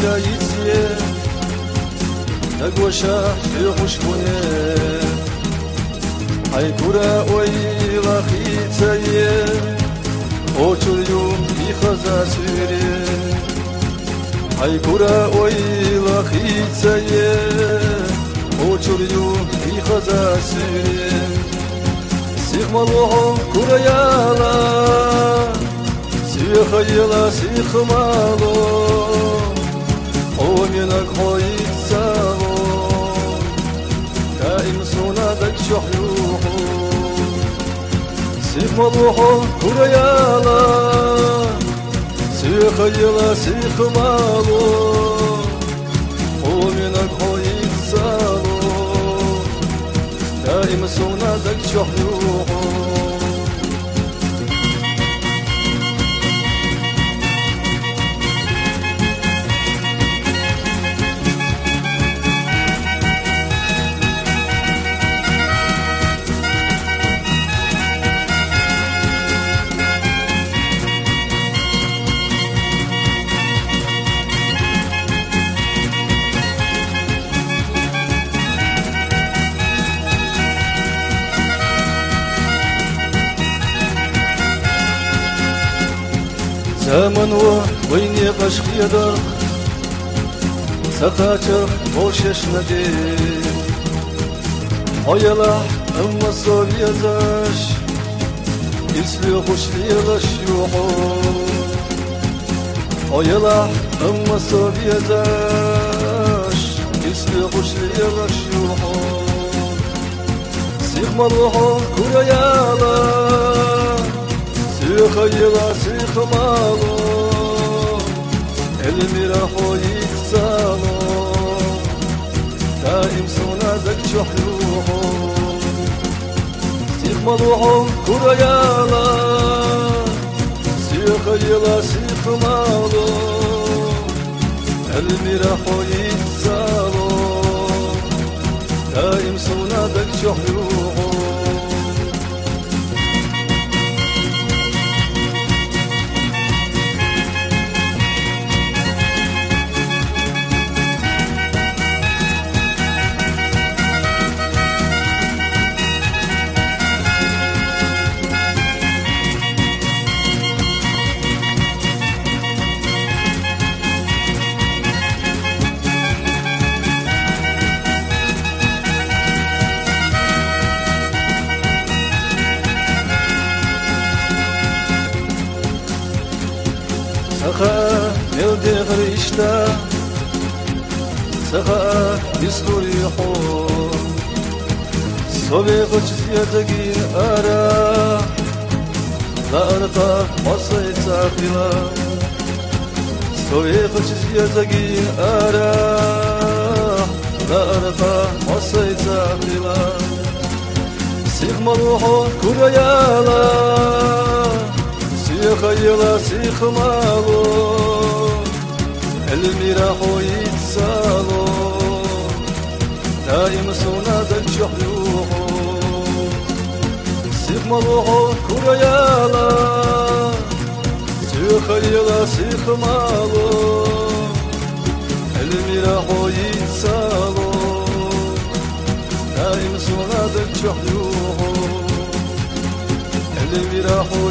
جايتيه نقوشة يخش بنيه هاي كورا وي غخيتيه اوچور يوم يخزا سيري هاي كورا وي غخيتيه اوچور يوم يخزا سيري سيخ مالوحو كورا يالا سيخ يلا سيخ مالو ومنك خويت سالو كائم صنادك شحيوحو سيخ مالوحو كورا يالا سيخ يلا سيخ مالو ومنك خويت سالو كائم صنادك شحيوحو زمن ويني قشق يدق سقاچق خوشش ندي هايلا اما صابي ازاش اسلي خوش ليلا شيوحو هايلا اما صابي ازاش اسلي خوش ليلا شيوحو سيخ مروحو كورا يالا سيخ يلا سيخ مالو الميراحو يكسالو دائم سونادك شحيوحو سيخ مالوحو كورا يالا سيخ يلا سيخ مالو الميراحو يكسالو دائم سونادك شحيوحو سخا ملدي غريشتا سخا يسطوري حو صبي قلت زيادقين أرى لا أرطى مصيد ساقلا صبي قلت زيادقين أرى لا أرطى مصيد ساقلا سيخ مروحو كورا يالا سيخ يلا سيخ مالو الميراحو يتسالو دائم صنادك شحيوحو سيخ مروحو كورا يالا سيخ يلا سيخ مالو الميراحو يتسالو دائم صنادك شحيوحو الميراحو